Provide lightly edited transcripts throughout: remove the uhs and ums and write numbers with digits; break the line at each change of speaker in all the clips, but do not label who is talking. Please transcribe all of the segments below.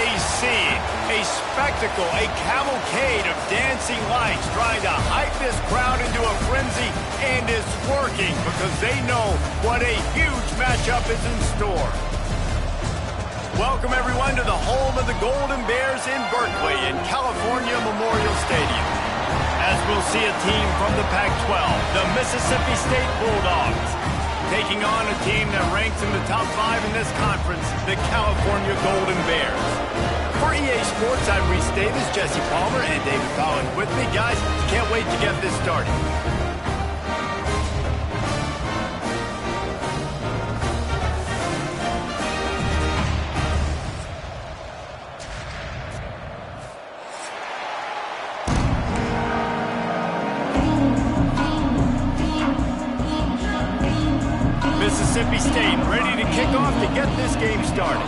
a scene, a spectacle, a cavalcade of dancing lights trying to hype this crowd into a frenzy, and it's working because they know what a huge matchup is in store. Welcome, everyone, to the home of the Golden Bears in Berkeley in California Memorial Stadium. As we'll see a team from the Pac-12, the Mississippi State Bulldogs, taking on a team that ranks in the top 5 in this conference, the California Golden Bears. For EA Sports, I'm Reese Davis, Jesse Palmer, and David Collins with me. Guys, can't wait to get this started. Mississippi State ready to kick off to get this game started.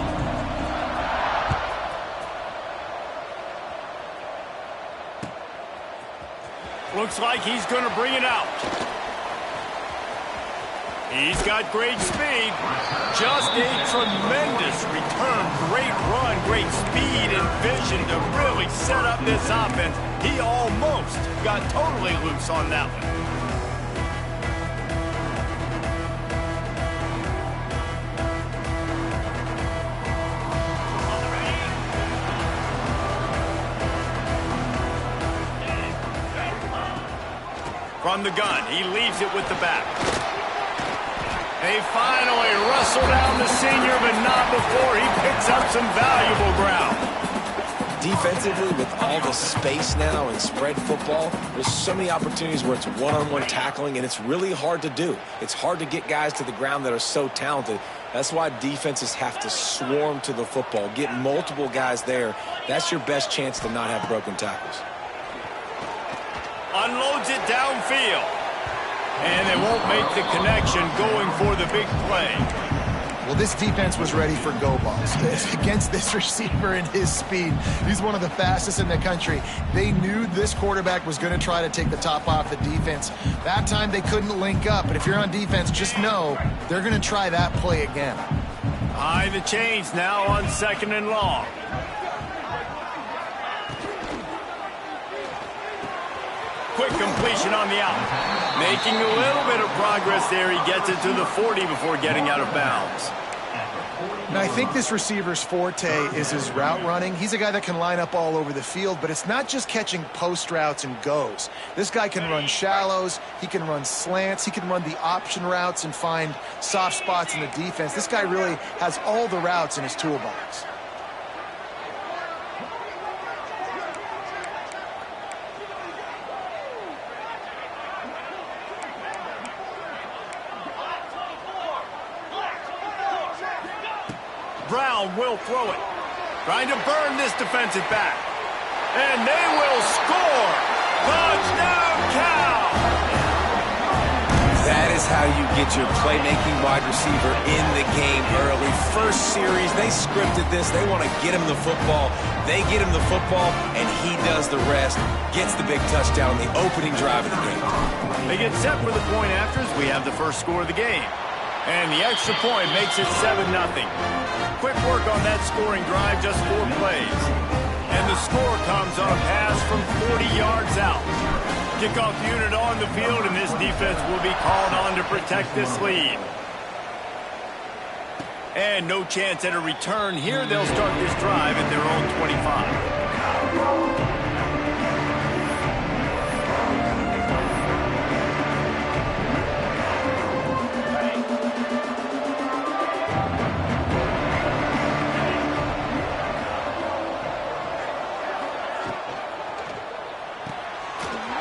Looks like he's going to bring it out. He's got great speed. Just a tremendous return. Great run, great speed and vision to really set up this offense. He almost got totally loose on that one. From the gun, he leaves it with the back. They finally wrestle down the senior, but not before he picks up some valuable ground.
Defensively, with all the space now in spread football, there's so many opportunities where it's one-on-one tackling, and it's really hard to do. It's hard to get guys to the ground that are so talented. That's why defenses have to swarm to the football, get multiple guys there. That's your best chance to not have broken tackles.
Unloads it downfield. And they won't make the connection going for the big play.
Well, this defense was ready for go balls. Against this receiver and his speed, he's one of the fastest in the country. They knew this quarterback was going to try to take the top off the defense. That time they couldn't link up, but if you're on defense, just know they're going to try that play again.
High the chains now on 2nd and long. Quick completion on the out. Making a little bit of progress there. He gets it to the 40 before getting out of bounds.
Now, I think this receiver's forte is his route running. He's a guy that can line up all over the field, but it's not just catching post routes and goes. This guy can run shallows. He can run slants. He can run the option routes and find soft spots in the defense. This guy really has all the routes in his toolbox.
Brown will throw it. Trying to burn this defensive back. And they will score. Touchdown, Cal!
That is how you get your playmaking wide receiver in the game early. First series, they scripted this. They want to get him the football. They get him the football, and he does the rest. Gets the big touchdown on the opening drive of the game.
They get set for the point after as we have the first score of the game. And the extra point makes it 7-0. Quick work on that scoring drive, just 4 plays. And the score comes on a pass from 40 yards out. Kickoff unit on the field, and this defense will be called on to protect this lead. And no chance at a return here. They'll start this drive at their own 25.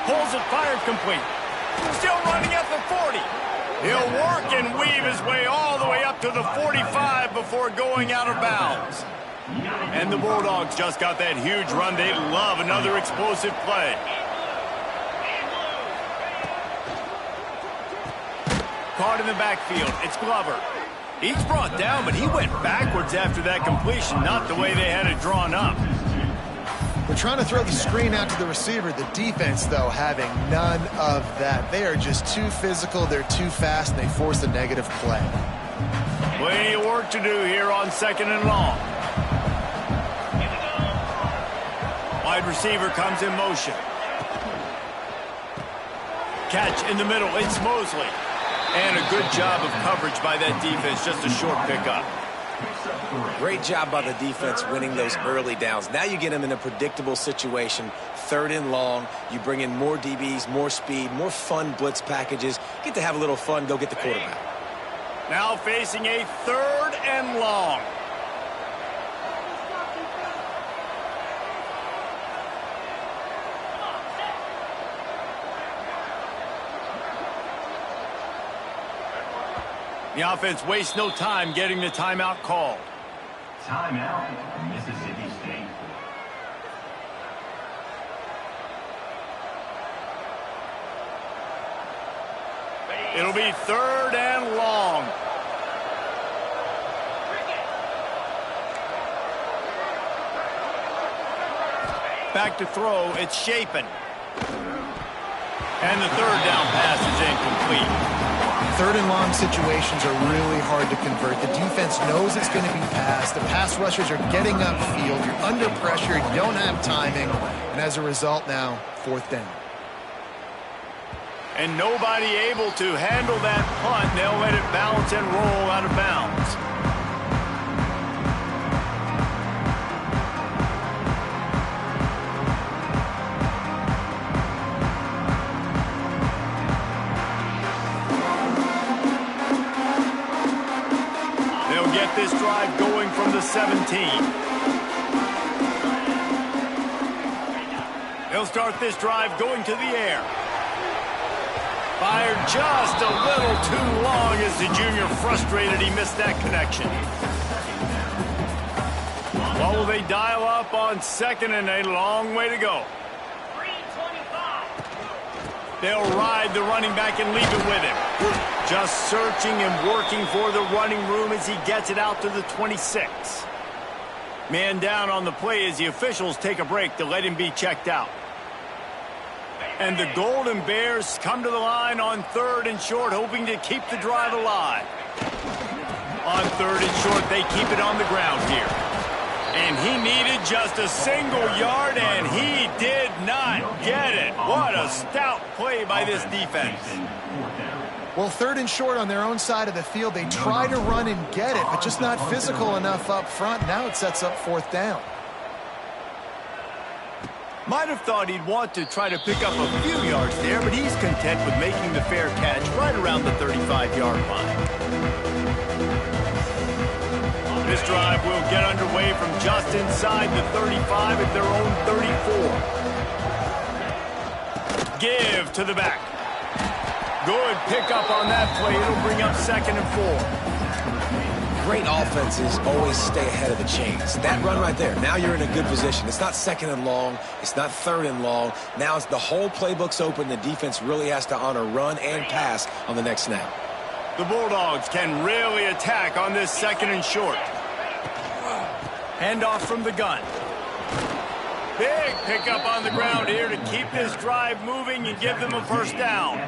Pulls it, fired complete. Still running at the 40. He'll work and weave his way all the way up to the 45 before going out of bounds. And the Bulldogs just got that huge run. They love another explosive play. Caught in the backfield. It's Glover. He's brought down, but he went backwards after that completion, not the way they had it drawn up.
They're trying to throw the screen out to the receiver. The defense, though, having none of that. They are just too physical, they're too fast, and they force a negative play.
Plenty of work to do here on 2nd and long. Wide receiver comes in motion. Catch in the middle. It's Mosley. And a good job of coverage by that defense. Just a short pickup.
Great job by the defense winning those early downs. Now you get them in a predictable situation. 3rd and long. You bring in more DBs, more speed, more fun blitz packages. Get to have a little fun. Go get the quarterback.
Now facing a 3rd and long. The offense wastes no time getting the timeout called.
Timeout, Mississippi State.
It'll be 3rd and long. Back to throw, it's Shapen. And the 3rd down pass is incomplete.
3rd and long situations are really hard to convert. The defense knows it's going to be passed. The pass rushers are getting upfield. You're under pressure. You don't have timing. And as a result now, 4th down.
And nobody able to handle that punt. They'll let it bounce and roll out of bounds. This drive going from the 17. They'll start this drive going to the air. Fired just a little too long as the junior frustrated he missed that connection. What will they dial up on 2nd and a long way to go? They'll ride the running back and leave it with him. Just searching and working for the running room as he gets it out to the 26. Man down on the play as the officials take a break to let him be checked out. And the Golden Bears come to the line on 3rd and short, hoping to keep the drive alive. On 3rd and short, they keep it on the ground here. And he needed just a single yard, and he did not get it. What a stout play by this defense.
Well, 3rd and short on their own side of the field. They try to run and get it, but just not physical enough up front. Now it sets up 4th down.
Might have thought he'd want to try to pick up a few yards there, but he's content with making the fair catch right around the 35-yard line. This drive will get underway from just inside the 35 at their own 34. Give to the back. Good pickup on that play. It'll bring up 2nd and 4.
Great offenses always stay ahead of the chains. That run right there, now you're in a good position. It's not 2nd and long. It's not 3rd and long. Now it's the whole playbook's open. The defense really has to honor run and pass on the next snap.
The Bulldogs can really attack on this 2nd and short. Handoff from the gun. Big pickup on the ground here to keep this drive moving and give them a 1st down.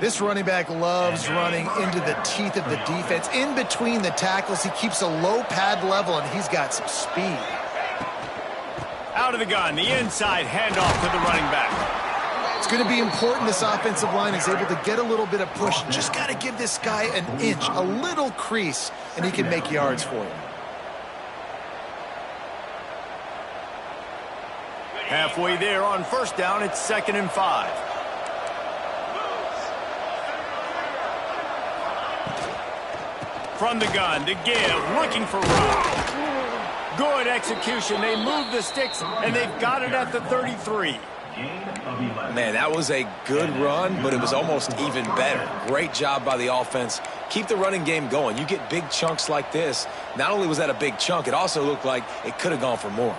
This running back loves running into the teeth of the defense. In between the tackles, he keeps a low pad level, and he's got some speed.
Out of the gun, the inside handoff to the running back.
It's going to be important this offensive line is able to get a little bit of push. Just got to give this guy an inch, a little crease, and he can make yards for you.
Halfway there on 1st down, it's 2nd and 5. From the gun to give, looking for room. Good execution. They move the sticks, and they've got it at the 33.
Man, that was a good run, but it was almost even better. Great job by the offense. Keep the running game going. You get big chunks like this. Not only was that a big chunk, it also looked like it could have gone for more.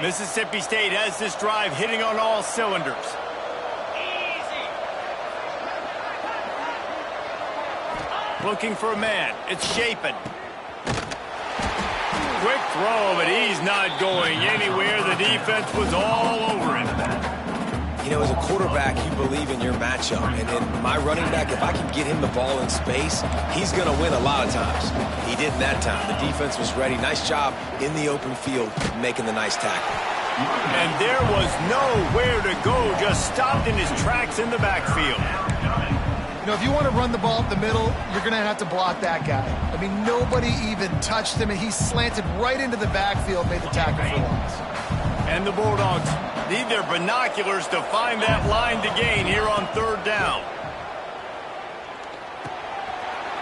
Mississippi State has this drive hitting on all cylinders. Looking for a man. It's Shapen. Quick throw, but he's not going anywhere. The defense was all over him.
You know, as a quarterback, you believe in your matchup. And in my running back, if I can get him the ball in space, he's going to win a lot of times. He didn't that time. The defense was ready. Nice job in the open field making the nice tackle.
And there was nowhere to go, just stopped in his tracks in the backfield.
You know, if you want to run the ball up the middle, you're going to have to block that guy. I mean, nobody even touched him, and he slanted right into the backfield, made the tackle for loss.
And the Bulldogs need their binoculars to find that line to gain here on third down.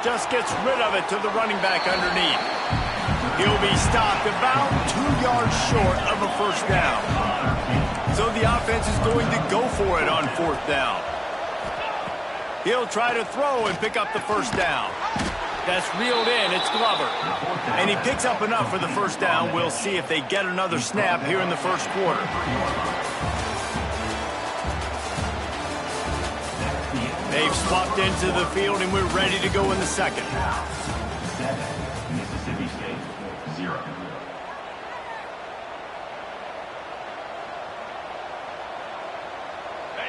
Just gets rid of it to the running back underneath. He'll be stopped about 2 yards short of a first down. So the offense is going to go for it on fourth down. He'll try to throw and pick up the first down. That's reeled in. It's Glover. And he picks up enough for the first down. We'll see if they get another snap here in the first quarter. They've swapped into the field, and we're ready to go in the second.
7, Mississippi State, 0.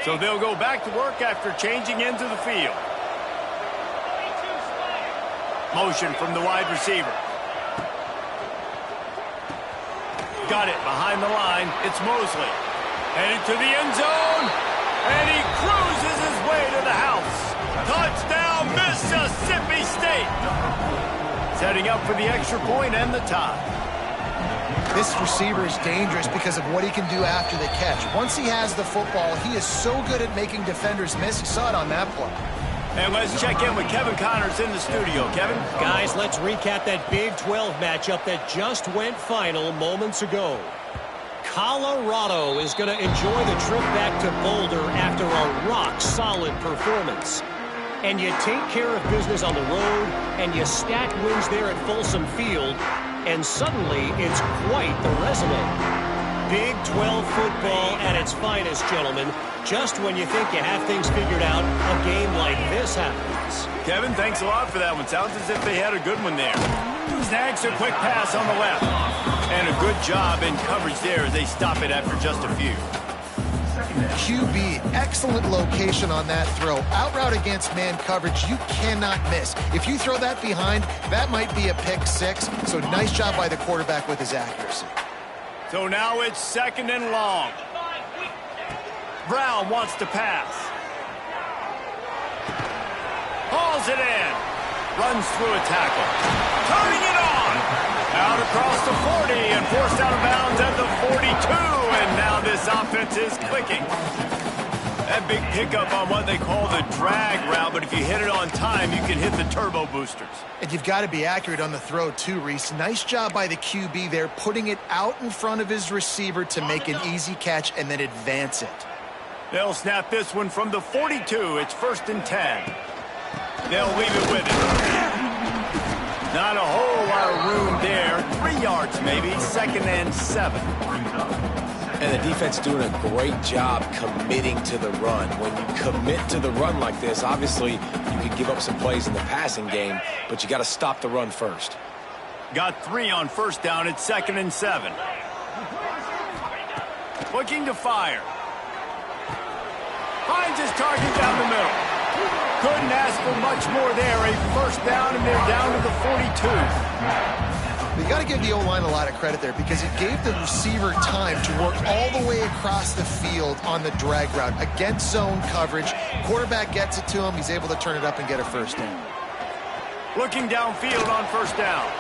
So they'll go back to work after changing into the field. Motion from the wide receiver. Got it behind the line. It's Mosley. Headed to the end zone. And he cruises his way to the house. Touchdown, Mississippi State. Setting up for the extra point and the tie.
This receiver is dangerous because of what he can do after the catch. Once he has the football, he is so good at making defenders miss. You saw it on that play.
And let's check in with Kevin Connors in the studio. Kevin?
Guys, let's recap that Big 12 matchup that just went final moments ago. Colorado is going to enjoy the trip back to Boulder after a rock-solid performance. And you take care of business on the road, and you stack wins there at Folsom Field, and suddenly it's quite the resume. Big 12 football at its finest, gentlemen. Just when you think you have things figured out, a game like this happens.
Kevin, thanks a lot for that one. Sounds as if they had a good one there. Snags a quick pass on the left. And a good job in coverage there as they stop it after just a few.
QB, excellent location on that throw. Out route against man coverage, you cannot miss. If you throw that behind, that might be a pick six. So nice job by the quarterback with his accuracy.
So now it's second and long. Brown wants to pass. Hauls it in. Runs through a tackle. Turning it on. Out across the 40 and forced out of bounds at the 42. And now this offense is clicking. That big pickup on what they call the drag route, but if you hit it on time, you can hit the turbo boosters.
And you've got to be accurate on the throw too, Reese. Nice job by the QB there, putting it out in front of his receiver to make an easy catch and then advance it.
They'll snap this one from the 42. It's 1st and 10. They'll leave it with it. Not a whole lot of room there. 3 yards maybe. 2nd and 7.
And the defense doing a great job committing to the run. When you commit to the run like this, obviously you can give up some plays in the passing game, but you got to stop the run first.
Got 3 on first down. It's 2nd and 7. Looking to fire. Finds his target down the middle. Couldn't ask for much more there. A first down, and they're down to the 42.
You got to give the O-line a lot of credit there because it gave the receiver time to work all the way across the field on the drag route against zone coverage. Quarterback gets it to him. He's able to turn it up and get a first down.
Looking downfield on first down.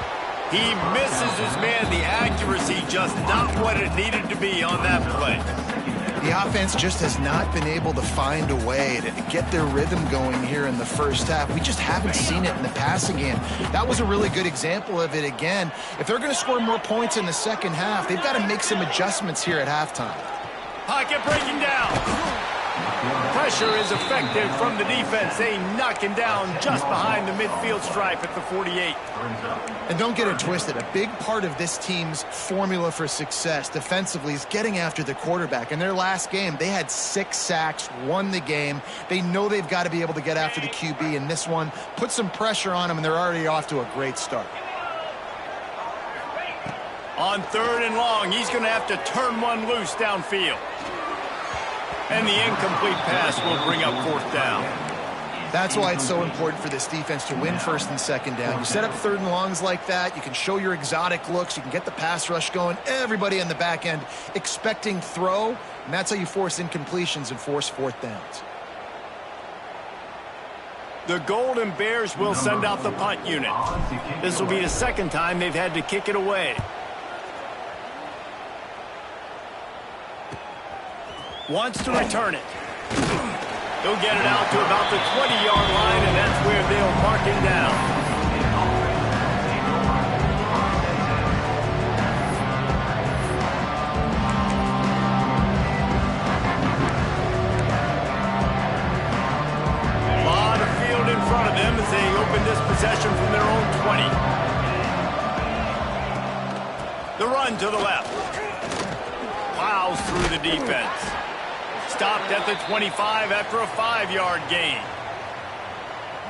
He misses his man. The accuracy just not what it needed to be on that play.
The offense just has not been able to find a way to get their rhythm going here in the first half. We just haven't seen it in the passing game. That was a really good example of it again. If they're going to score more points in the second half, they've got to make some adjustments here at halftime.
Pocket breaking down. Pressure is effective from the defense. They knock him down just behind the midfield stripe at the 48.
And don't get it twisted. A big part of this team's formula for success defensively is getting after the quarterback. In their last game, they had 6 sacks, won the game. They know they've got to be able to get after the QB, and this one put some pressure on them, and they're already off to a great start.
On 3rd and long, he's going to have to turn one loose downfield. And the incomplete pass will bring up 4th down.
That's why it's so important for this defense to win 1st and 2nd down. You set up 3rd and longs like that. You can show your exotic looks. You can get the pass rush going. Everybody on the back end expecting throw, and that's how you force incompletions and force 4th downs.
The Golden Bears will send out the punt unit. This will be the 2nd time they've had to kick it away. Wants to return it. He'll get it out to about the 20-yard line, and that's where they'll mark him down. A lot of field in front of them as they open this possession from their own 20. The run to the left. Plows through the defense. Stopped at the 25 after a 5-yard gain.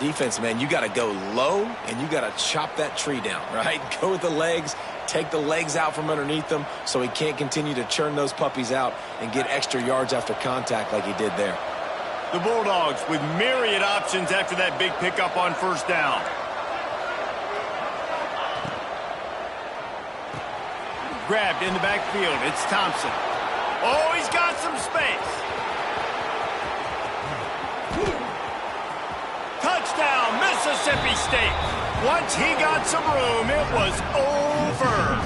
Defense, man, you got to go low, and you got to chop that tree down, right? Go with the legs, take the legs out from underneath them so he can't continue to churn those puppies out and get extra yards after contact like he did there.
The Bulldogs with myriad options after that big pickup on 1st down. Grabbed in the backfield. It's Thompson. Oh, he's got some space. Touchdown, Mississippi State. Once he got some room, it was over.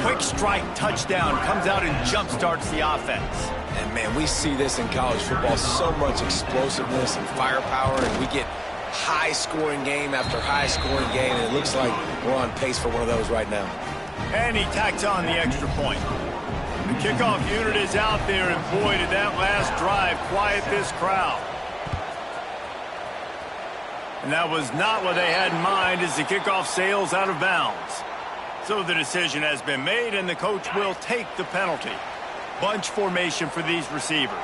Quick strike touchdown comes out and jump-starts the offense.
And, man, we see this in college football, so much explosiveness and firepower, and we get high-scoring game after high-scoring game, and it looks like we're on pace for one of those right now.
And he tacks on the extra point. The kickoff unit is out there, and boy, did that last drive quiet this crowd. And that was not what they had in mind as the kickoff sails out of bounds. So the decision has been made, and the coach will take the penalty. Bunch formation for these receivers.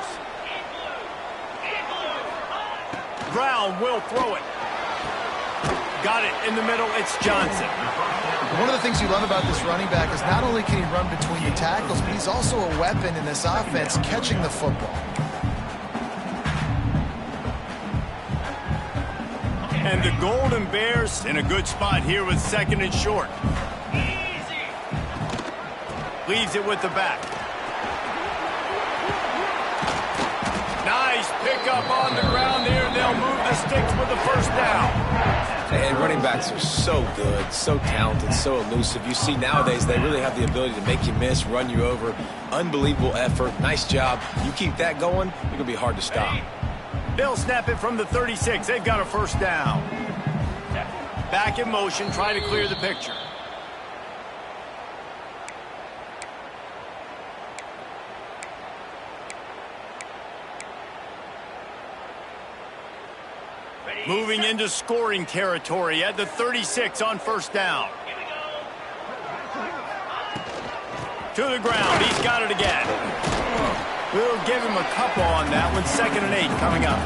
Brown will throw it. Got it in the middle. It's Johnson.
One of the things you love about this running back is not only can he run between the tackles, but he's also a weapon in this offense catching the football.
And the Golden Bears in a good spot here with 2nd and short. Leaves it with the back. Nice pickup on the ground there. They'll move the sticks with the 1st down.
And running backs are so good, so talented, so elusive. You see nowadays they really have the ability to make you miss, run you over. Unbelievable effort. Nice job. You keep that going, you're going to be hard to stop.
They'll snap it from the 36. They've got a 1st down. Back in motion, try to clear the picture. Moving into scoring territory at the 36 on 1st down. To the ground. He's got it again. We'll give him a couple on that one. 2nd and 8 coming up.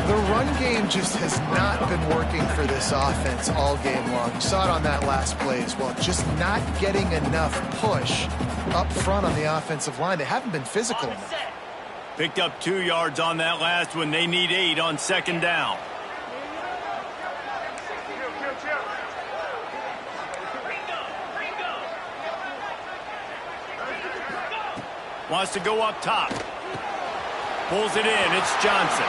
The run game just has not been working for this offense all game long. You saw it on that last play as well. Just not getting enough push up front on the offensive line. They haven't been physical enough.
Picked up 2 yards on that last one. They need 8 on 2nd down. Wants to go up top. Pulls it in. It's Johnson.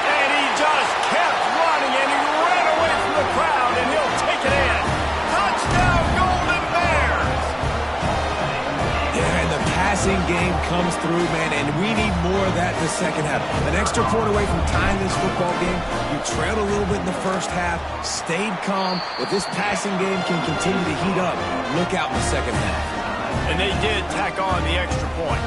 And he just kept running, and he ran away from the crowd, and he'll take it in. Touchdown, Golden Bears!
Yeah, and the passing game comes through, man, and we need more of that in the 2nd half. An extra point away from tying this football game. You trailed a little bit in the 1st half, stayed calm. If this passing game can continue to heat up, look out in the 2nd half.
And they did tack on the extra point.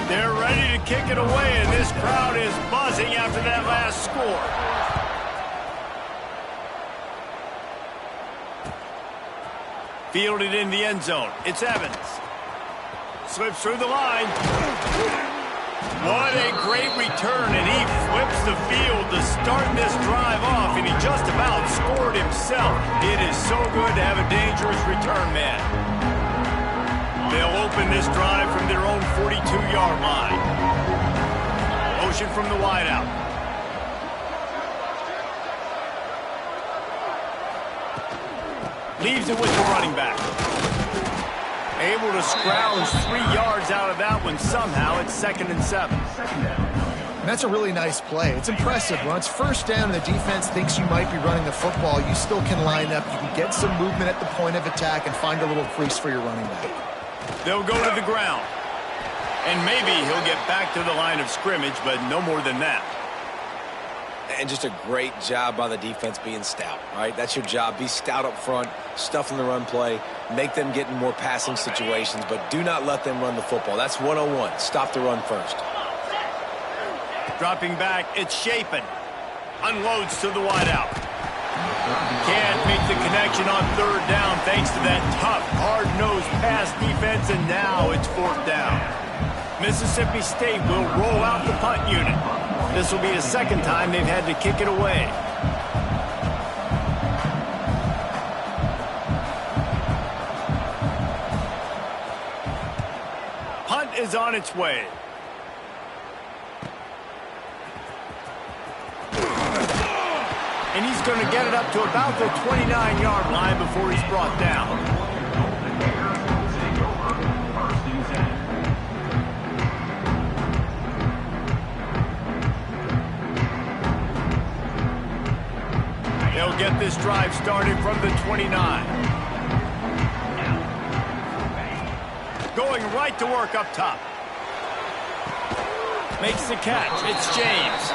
They're ready to kick it away, and this crowd is buzzing after that last score. Fielded in the end zone. It's Evans. Slips through the line. What a great return, and he flips the field to start this drive off, and he just about scored himself. It is so good to have a dangerous return man. They'll open this drive from their own 42-yard line. Motion from the wideout. Leaves it with the running back. Able to scrounge 3 yards out of that one somehow. It's 2nd and 7.
And that's a really nice play. It's impressive. When it's first down and the defense thinks you might be running the football, you still can line up. You can get some movement at the point of attack and find a little crease for your running back.
They'll go to the ground. And maybe he'll get back to the line of scrimmage, but no more than that.
And just a great job by the defense being stout, right? That's your job. Be stout up front, stuff in the run play, make them get in more passing situations, but do not let them run the football. That's 101. Stop the run first.
Dropping back, it's Shapen. Unloads to the wideout. Can't make the connection on 3rd down thanks to that tough, hard-nosed pass defense, and now it's 4th down. Mississippi State will roll out the punt unit. This will be the 2nd time they've had to kick it away. Punt is on its way. And he's going to get it up to about the 29-yard line before he's brought down. They'll get this drive started from the 29. Going right to work up top. Makes the catch. It's James.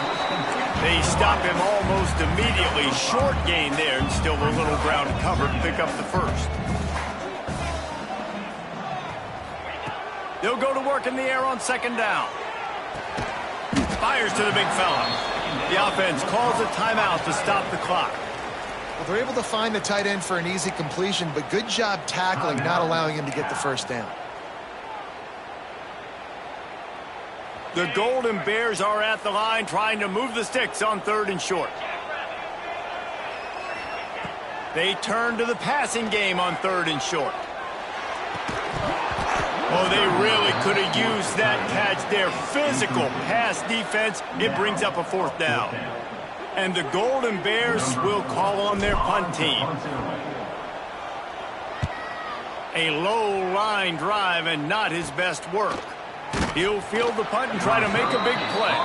They stop him almost immediately. Short gain there, and still a little ground cover to pick up the first. They'll go to work in the air on 2nd down. Fires to the big fella. The offense calls a timeout to stop the clock.
Well, they're able to find the tight end for an easy completion, but good job tackling, not allowing him to get the first down.
The Golden Bears are at the line trying to move the sticks on 3rd and short. They turn to the passing game on 3rd and short. Oh, they really could have used that catch there. Physical pass defense. It brings up a 4th down. And the Golden Bears will call on their punt team. A low line drive and not his best work. He'll field the punt and try to make a big play.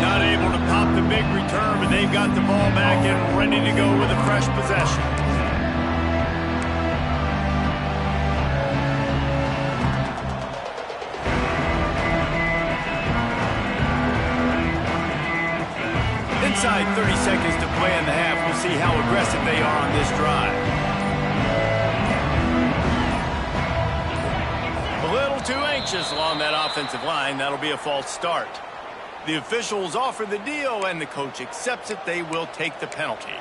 Not able to pop the big return, but they've got the ball back and ready to go with a fresh possession. Inside 30 seconds to play in the half. We'll see how aggressive they are on this drive. A little too anxious along that offensive line. That'll be a false start. The officials offer the deal, and the coach accepts it. They will take the penalty.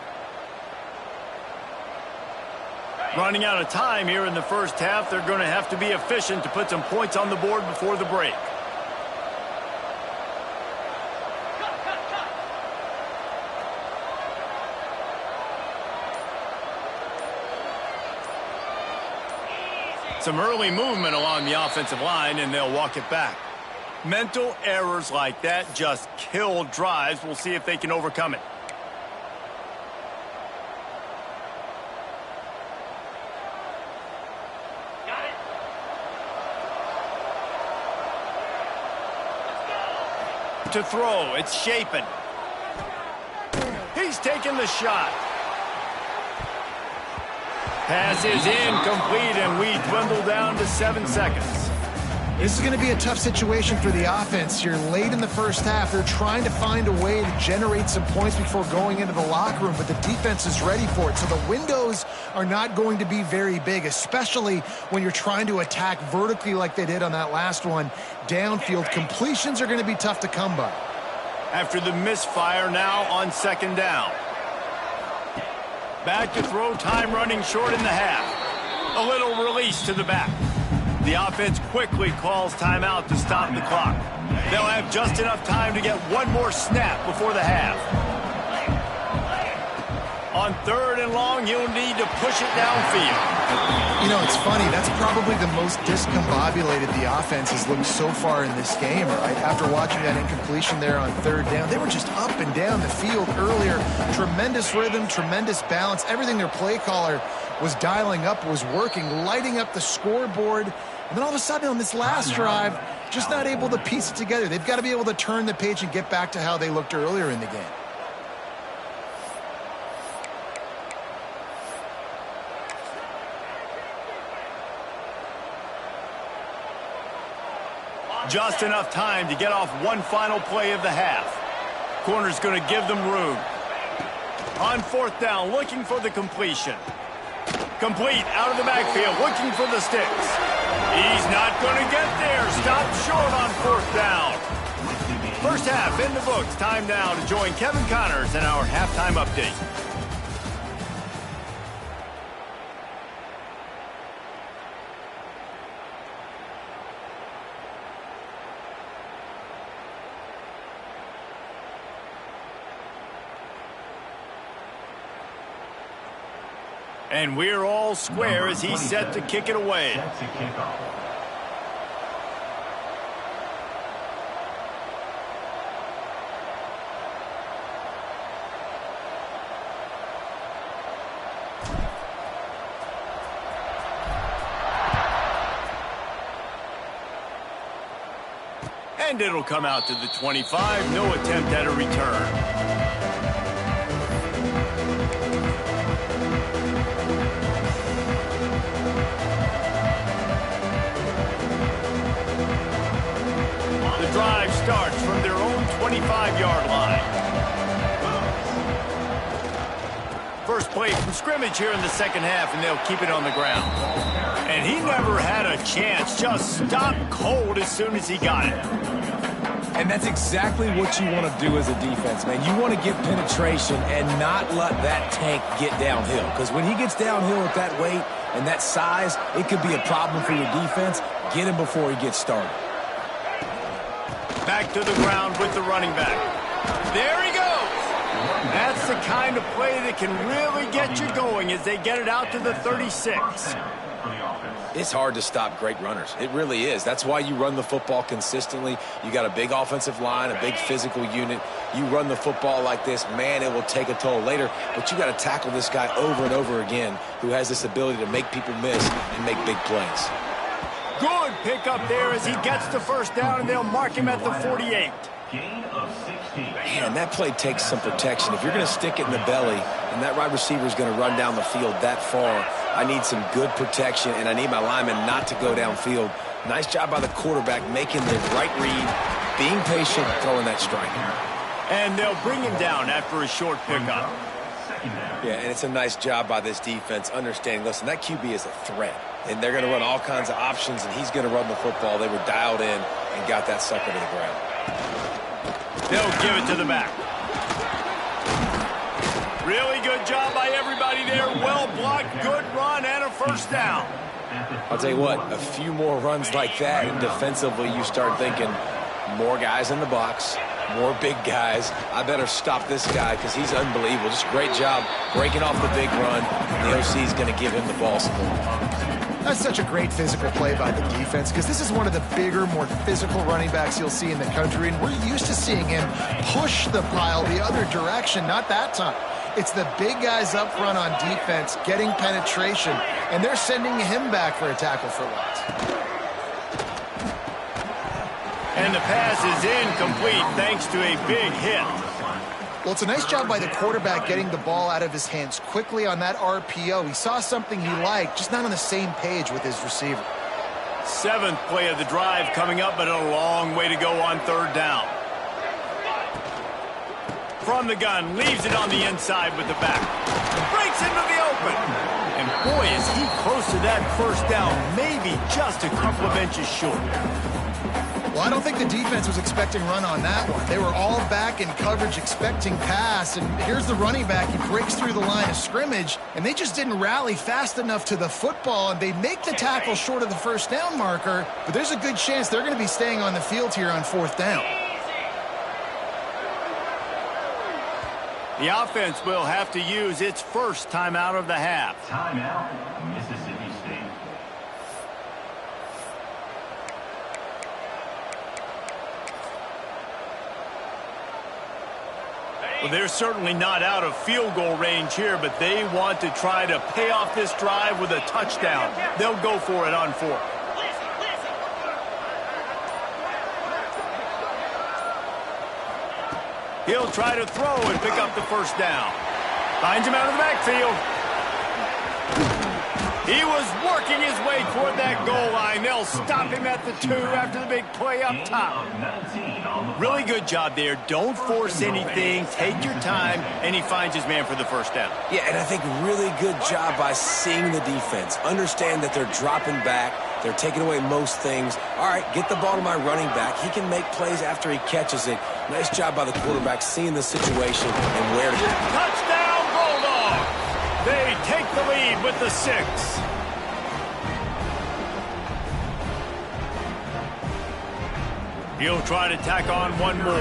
Running out of time here in the first half. They're going to have to be efficient to put some points on the board before the break. Some early movement along the offensive line, and they'll walk it back. Mental errors like that just kill drives. We'll see if they can overcome it. To throw, it's Shapen. He's taking the shot. Pass is incomplete, and we dwindle down to 7 seconds.
This is going to be a tough situation for the offense. You're late in the first half. They're trying to find a way to generate some points before going into the locker room, but the defense is ready for it. So the windows are not going to be very big, especially when you're trying to attack vertically like they did on that last one. Downfield completions are going to be tough to come by.
After the misfire, now on 2nd down. Back to throw, time running short in the half. A little release to the back. The offense quickly calls timeout to stop the clock. They'll have just enough time to get one more snap before the half. On 3rd and long, he'll need to push it downfield.
You know, it's funny. That's probably the most discombobulated the offense has looked so far in this game, right? After watching that incompletion there on 3rd down, they were just up and down the field earlier. Tremendous rhythm, tremendous balance. Everything their play caller was dialing up was working, lighting up the scoreboard. And then all of a sudden on this last drive, just not able to piece it together. They've got to be able to turn the page and get back to how they looked earlier in the game.
Just enough time to get off one final play of the half. Corner's going to give them room. On 4th down, looking for the completion. Complete out of the backfield, looking for the sticks. He's not going to get there. Stopped short on 4th down. First half in the books. Time now to join Kevin Connors in our halftime update. And we're all square as he's set to kick it away. And it'll come out to the 25. No attempt at a return. Drive starts from their own 25-yard line. First play from scrimmage here in the second half, and they'll keep it on the ground. And he never had a chance, just stopped cold as soon as he got it.
And that's exactly what you want to do as a defense, man. You want to get penetration and not let that tank get downhill. Because when he gets downhill with that weight and that size, it could be a problem for your defense. Get him before he gets started.
Back to the ground with the running back. There he goes. That's the kind of play that can really get you going as they get it out to the 36.
It's hard to stop great runners. It really is. That's why you run the football consistently. You got a big offensive line, a big physical unit. You run the football like this, man, it will take a toll later. But you got to tackle this guy over and over again who has this ability to make people miss and make big plays.
Good pickup there as he gets the first down, and they'll mark him at the 48.
Man, that play takes some protection. If you're going to stick it in the belly and that wide receiver is going to run down the field that far, I need some good protection, and I need my lineman not to go downfield. Nice job by the quarterback making the right read, being patient, throwing that strike.
And they'll bring him down after a short pickup.
Yeah, and it's a nice job by this defense understanding, listen, that QB is a threat. And they're going to run all kinds of options, and he's going to run the football. They were dialed in and got that sucker to the ground.
They'll give it to the back. Really good job by everybody there. Well blocked, good run, and a first down.
I'll tell you what, a few more runs like that, and defensively you start thinking more guys in the box, more big guys. I better stop this guy because he's unbelievable. Just great job breaking off the big run. The OC is going to give him the ball some more.
That's such a great physical play by the defense because this is one of the bigger, more physical running backs you'll see in the country, and we're used to seeing him push the pile the other direction. Not that time. It's the big guys up front on defense getting penetration, and they're sending him back for a tackle for loss.
And the pass is incomplete thanks to a big hit.
Well, it's a nice job by the quarterback getting the ball out of his hands quickly on that RPO. He saw something he liked, just not on the same page with his receiver.
7th play of the drive coming up, but a long way to go on 3rd down. From the gun, leaves it on the inside with the back. Breaks into the open. And boy, is he close to that first down, maybe just a couple of inches short.
Well, I don't think the defense was expecting run on that one. They were all back in coverage expecting pass, and here's the running back. He breaks through the line of scrimmage, and they just didn't rally fast enough to the football, and they make the tackle short of the first down marker, but there's a good chance they're going to be staying on the field here on 4th down.
The offense will have to use its first timeout of the half.
Timeout, Mississippi State.
Well, they're certainly not out of field goal range here, but they want to try to pay off this drive with a touchdown. They'll go for it on 4th. He'll try to throw and pick up the first down. Finds him out of the backfield. He was working his way toward that goal line. They'll stop him at the 2 after the big play up top. Really good job there. Don't force anything. Take your time, and he finds his man for the first down.
Yeah, and I think really good job by seeing the defense. Understand that they're dropping back. They're taking away most things. All right, get the ball to my running back. He can make plays after he catches it. Nice job by the quarterback seeing the situation and where to go.
Touchdown, Bulldogs! They take the lead with the 6. He'll try to tack on one more.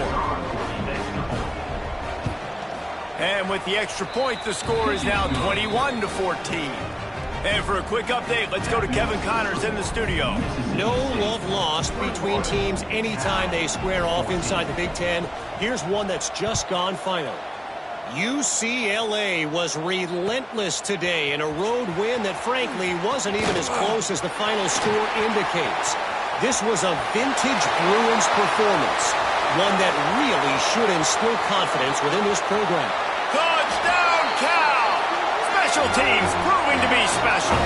And with the extra point, the score is now 21-14. And for a quick update, let's go to Kevin Connors in the studio.
No love lost between teams anytime they square off inside the Big Ten. Here's one that's just gone final. UCLA was relentless today in a road win that frankly wasn't even as close as the final score indicates. This was a vintage Bruins performance, one that really should instill confidence within this program.
Touchdown, Cal! Special teams proving to be special.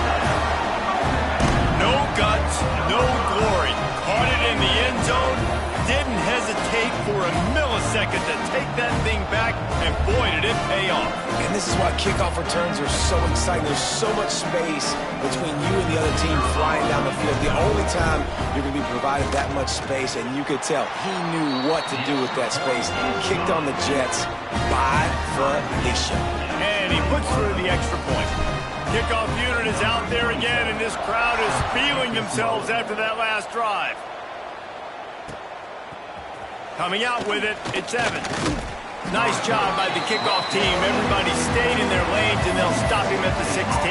No guts, no glory. Caught it in the end zone. Didn't hesitate for a millisecond to take that thing back, and boy, did it pay off.
And this is why kickoff returns are so exciting. There's so much space between you and the other team flying down the field. The only time you're going to be provided that much space, and you could tell he knew what to do with that space. Kicked on the Jets by Felicia.
And he puts through the extra point. Kickoff unit is out there again, and this crowd is feeling themselves after that last drive. Coming out with it, it's Evans. Nice job by the kickoff team. Everybody stayed in their lanes, and they'll stop him at the 16.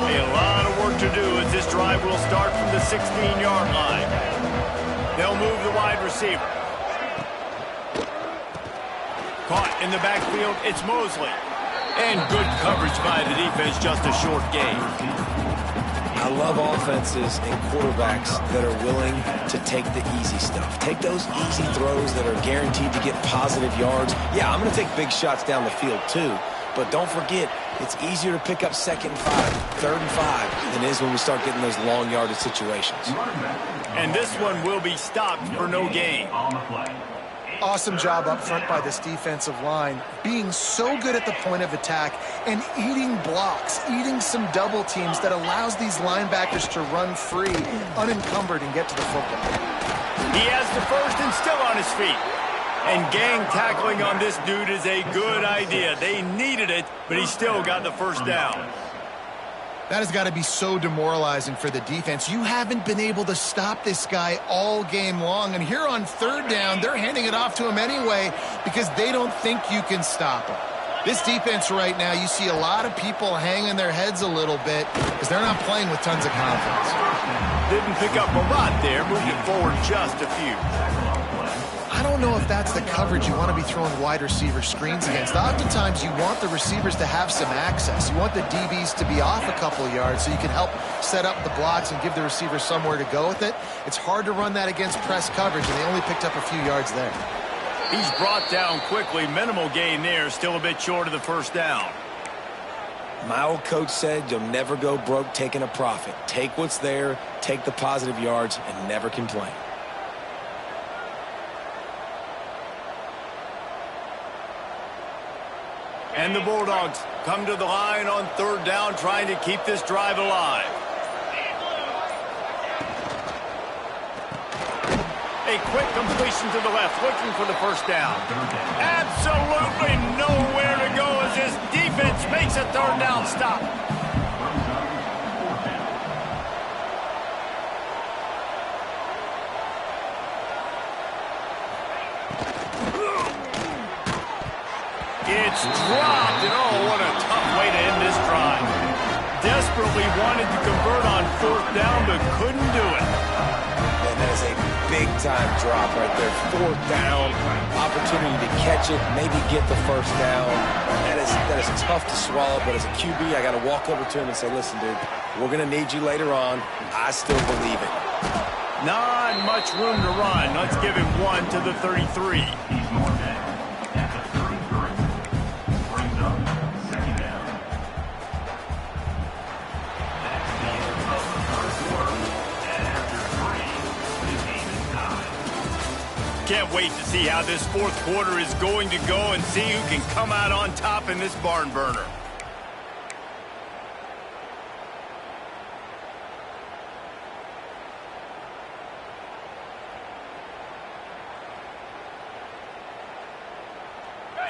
A lot of work to do as this drive will start from the 16-yard line. They'll move the wide receiver. Caught in the backfield, it's Mosley. And good coverage by the defense, just a short gain.
I love offenses and quarterbacks that are willing to take the easy stuff. Take those easy throws that are guaranteed to get positive yards. Yeah, I'm going to take big shots down the field too. But don't forget, it's easier to pick up 2nd and 5, 3rd and 5 than it is when we start getting those long yardage situations.
And this one will be stopped for no gain.
Awesome job up front by this defensive line, being so good at the point of attack and eating blocks, eating some double teams that allows these linebackers to run free, unencumbered, and get to the football.
He has the first and still on his feet. And gang tackling on this dude is a good idea. They needed it, but he still got the first down.
That has got to be so demoralizing for the defense. You haven't been able to stop this guy all game long. And here on 3rd down, they're handing it off to him anyway because they don't think you can stop him. This defense right now, you see a lot of people hanging their heads a little bit because they're not playing with tons of confidence.
Didn't pick up a lot there, moved it forward just a few.
I don't know if that's the coverage you want to be throwing wide receiver screens against. Oftentimes, you want the receivers to have some access. You want the DBs to be off a couple yards so you can help set up the blocks and give the receiver somewhere to go with it. It's hard to run that against press coverage, and they only picked up a few yards there.
He's brought down quickly. Minimal gain there. Still a bit short of the first down.
My old coach said you'll never go broke taking a profit. Take what's there, take the positive yards, and never complain.
And the Bulldogs come to the line on third down, trying to keep this drive alive. A quick completion to the left, looking for the first down. Absolutely nowhere to go as his defense makes a third down stop. It's dropped, and oh, what a tough way to end this drive. Desperately wanted to convert on fourth down, but couldn't do it.
And that is a big-time drop right there. Fourth down, opportunity to catch it, maybe get the first down. That is tough to swallow, but as a QB, I got to walk over to him and say, listen, dude, we're going to need you later on. I still believe it.
Not much room to run. Let's give him one to the 33.
He's more than at the 33. Brings up second down. That's the end of the first quarter. And after 3, the game is tied.
Can't wait to see how this fourth quarter is going to go and see who can come out on top in this barn burner.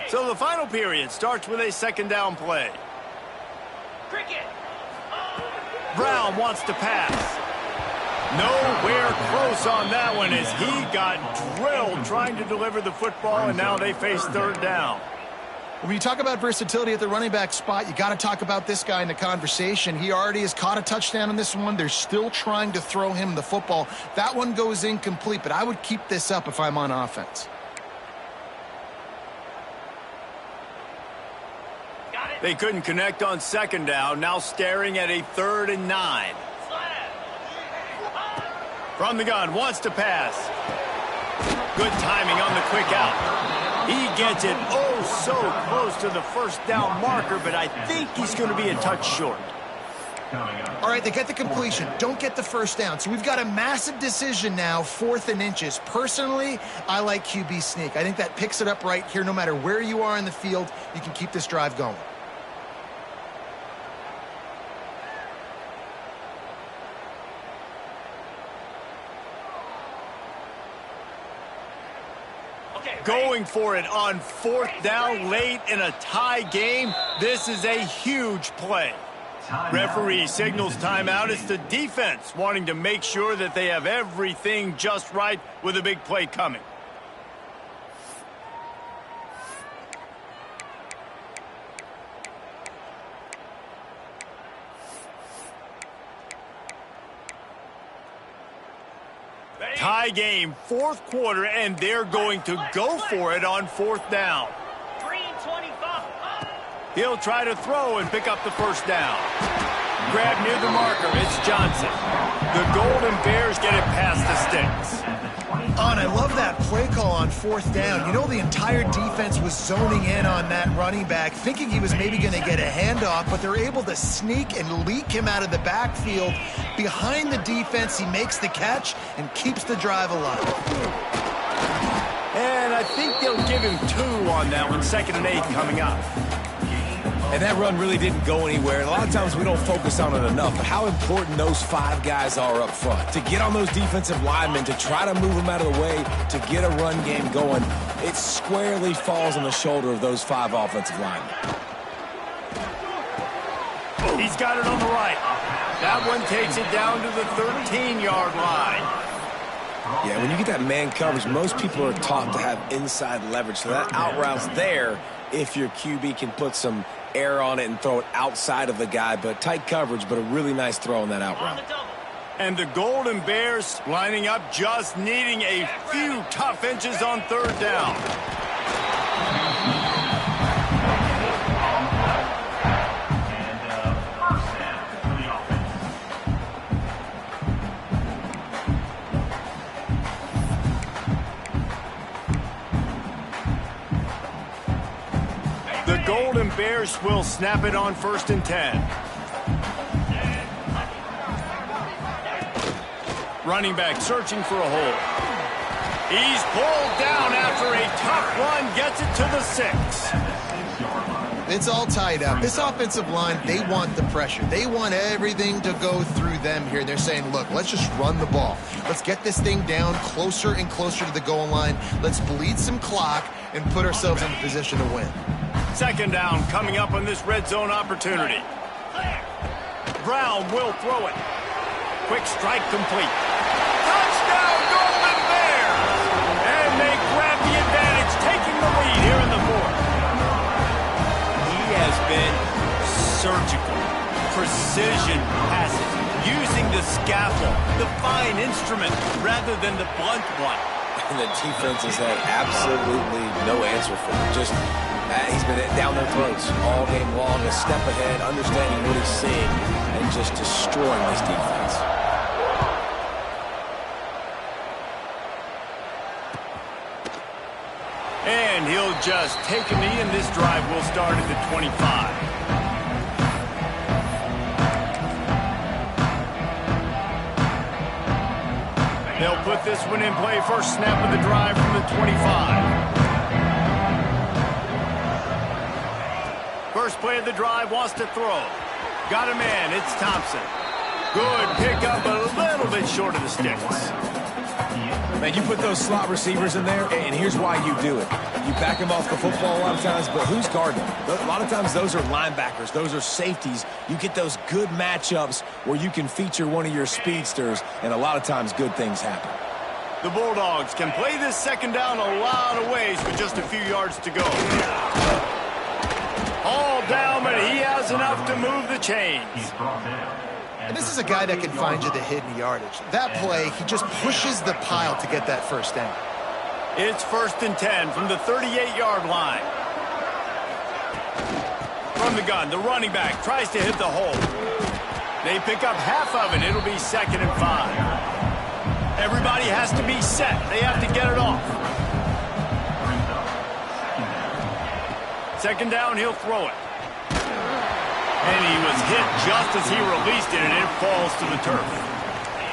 So the final period starts with a second down play. Brown wants to pass. Nowhere close on that one as he got drilled trying to deliver the football, and now they face third down.
When you talk about versatility at the running back spot, you got to talk about this guy in the conversation. He already has caught a touchdown in this one. They're still trying to throw him the football. That one goes incomplete, but I would keep this up if I'm on offense.
They couldn't connect on second down, now staring at a 3rd and 9. From the gun, wants to pass. Good timing on the quick out. He gets it oh so close to the first down marker, but I think he's going to be a touch short.
All right, they get the completion, don't get the first down. So we've got a massive decision now, 4th and inches. Personally, I like QB sneak. I think that picks it up right here. No matter where you are in the field, you can keep this drive going.
Going for it on 4th down late in a tie game. This is a huge play. Referee signals timeout. It's the defense wanting to make sure that they have everything just right with a big play coming. Tie game, 4th quarter, and they're going to go for it on 4th down. He'll try to throw and pick up the first down. Grab near the marker, it's Johnson. The Golden Bears get it past the sticks.
Oh, and I love that play call on 4th down. You know, the entire defense was zoning in on that running back, thinking he was maybe going to get a handoff, but they're able to sneak and leak him out of the backfield. Behind the defense, he makes the catch and keeps the drive alive.
And I think they'll give him 2 on that one, 2nd and 8 coming up.
And that run really didn't go anywhere. And a lot of times we don't focus on it enough, but how important those 5 guys are up front. To get on those defensive linemen, to try to move them out of the way, to get a run game going, it squarely falls on the shoulder of those 5 offensive linemen.
He's got it on the right. That one takes it down to the 13-yard line.
Yeah, when you get that man coverage, most people are taught to have inside leverage. So that out route's there if your QB can put some air on it and throw it outside of the guy. But tight coverage, but a really nice throw on that out route.
And the Golden Bears lining up, just needing a few tough inches on 3rd down. The Golden Bears will snap it on 1st and 10. Running back searching for a hole. He's pulled down after a tough run, gets it to the 6.
It's all tied up. This offensive line, they want the pressure. They want everything to go through them here. They're saying, look, let's just run the ball. Let's get this thing down closer and closer to the goal line. Let's bleed some clock and put ourselves in a position to win.
Second down coming up on this red zone opportunity. Brown will throw it. Quick strike complete. Touchdown, Golden Bears! And they grab the advantage, taking the lead here in the fourth. He has been surgical. Precision passes, using the scaffold, the fine instrument, rather than the blunt one.
And the defense has had absolutely no answer for him. Just, he's been down their throats all game long, a step ahead, understanding what he's seeing, and just destroying this defense.
And he'll just take a knee, and this drive will start at the 25. They'll put this one in play. First snap of the drive from the 25. First play of the drive, wants to throw. Got a man, it's Thompson. Good pickup, but a little bit short of the sticks.
Man, you put those slot receivers in there, and here's why you do it. You back them off the football a lot of times, but who's guarding them? A lot of times those are linebackers. Those are safeties. You get those good matchups where you can feature one of your speedsters, and a lot of times good things happen.
The Bulldogs can play this second down a lot of ways with just a few yards to go. All down, but he has enough to move the chains.
And this is a guy that can find you the hidden yardage. That play, he just pushes the pile to get that first down.
It's 1st and 10 from the 38-yard line. From the gun, the running back tries to hit the hole. They pick up half of it. It'll be 2nd and 5. Everybody has to be set. They have to get it off. Second down, he'll throw it. And he was hit just as he released it, and it falls to the turf.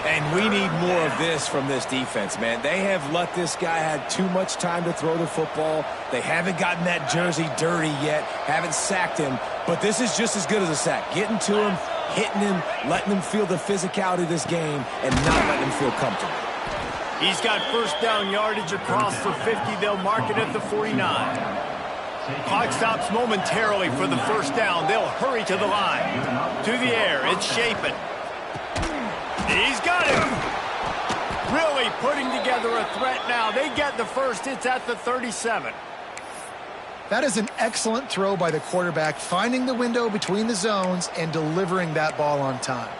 And we need more of this from this defense, man. They have let this guy have too much time to throw the football. They haven't gotten that jersey dirty yet, haven't sacked him. But this is just as good as a sack. Getting to him, hitting him, letting him feel the physicality of this game, and not letting him feel comfortable.
He's got first down yardage across the 50. They'll mark it at the 49. Clock stops momentarily for the first down. They'll hurry to the line. To the air, it's Shapen. He's got him. Really putting together a threat now. They get the first. It's at the 37.
That is an excellent throw by the quarterback, finding the window between the zones and delivering that ball on time.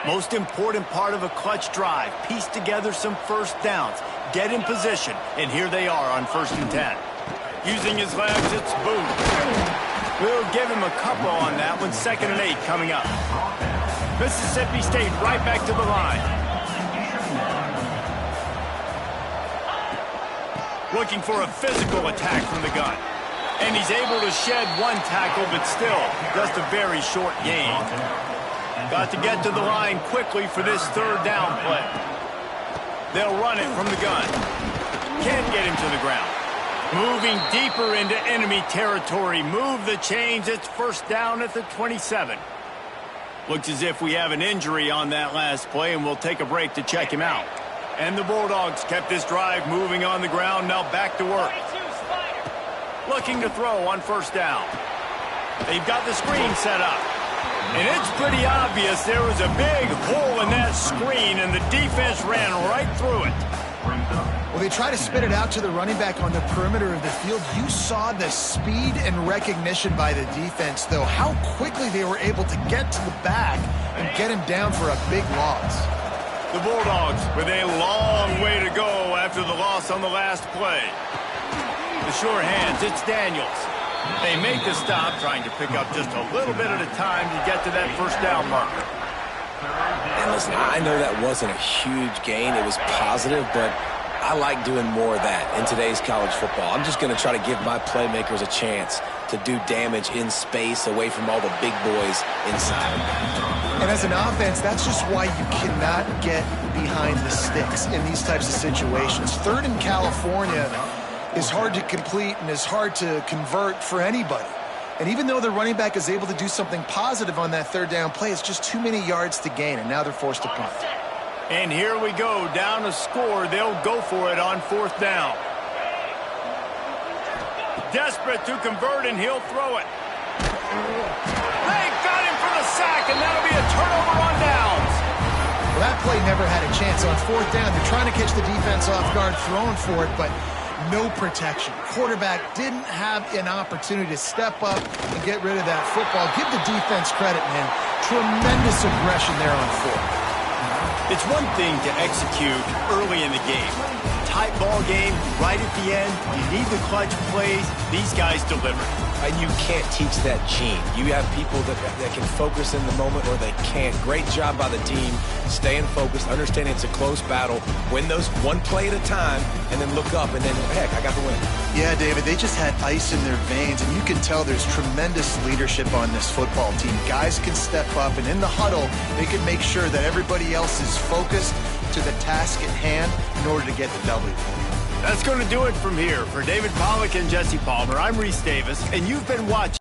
Most important part of a clutch drive. Piece together some first downs. Get in position. And here they are on 1st and 10. Using his legs, it's Boone. We'll give him a couple on that one. 2nd and 8 coming up. Mississippi State right back to the line. Looking for a physical attack from the gun. And he's able to shed one tackle, but still just a very short gain. Got to get to the line quickly for this 3rd down play. They'll run it from the gun. Can't get him to the ground. Moving deeper into enemy territory. Move the chains. It's 1st down at the 27. Looks as if we have an injury on that last play, and we'll take a break to check him out. And the Bulldogs kept this drive moving on the ground. Now back to work. Looking to throw on 1st down. They've got the screen set up. And it's pretty obvious there was a big hole in that screen, and the defense ran right through it.
Well, they try to spit it out to the running back on the perimeter of the field. You saw the speed and recognition by the defense, though, how quickly they were able to get to the back and get him down for a big loss.
The Bulldogs with a long way to go after the loss on the last play. The sure hands, it's Daniels. They make the stop, trying to pick up just a little bit at a time to get to that 1st down marker.
And listen, I know that wasn't a huge gain. It was positive, but I like doing more of that in today's college football. I'm just going to try to give my playmakers a chance to do damage in space away from all the big boys inside.
And as an offense, that's just why you cannot get behind the sticks in these types of situations. 3rd in California, is hard to complete and is hard to convert for anybody. And even though the running back is able to do something positive on that third down play, it's just too many yards to gain, and now they're forced to punt.
And here we go, down a score. They'll go for it on fourth down. Desperate to convert, and he'll throw it. They got him for the sack, and that'll be a turnover on downs.
Well, that play never had a chance. On fourth down, they're trying to catch the defense off guard, throwing for it, but no protection. Quarterback didn't have an opportunity to step up and get rid of that football. Give the defense credit, man. Tremendous aggression there on fourth.
It's one thing to execute early in the game. Tight ball game, right at the end. You need the clutch plays. These guys deliver.
And you can't teach that gene. You have people that can focus in the moment or they can't. Great job by the team, staying focused, understanding it's a close battle, win those one play at a time, and then look up, and then, heck, I got the win.
Yeah, David, they just had ice in their veins, and you can tell there's tremendous leadership on this football team. Guys can step up, and in the huddle, they can make sure that everybody else is focused to the task at hand in order to get the W.
That's going to do it from here. For David Pollack and Jesse Palmer, I'm Reese Davis, and you've been watching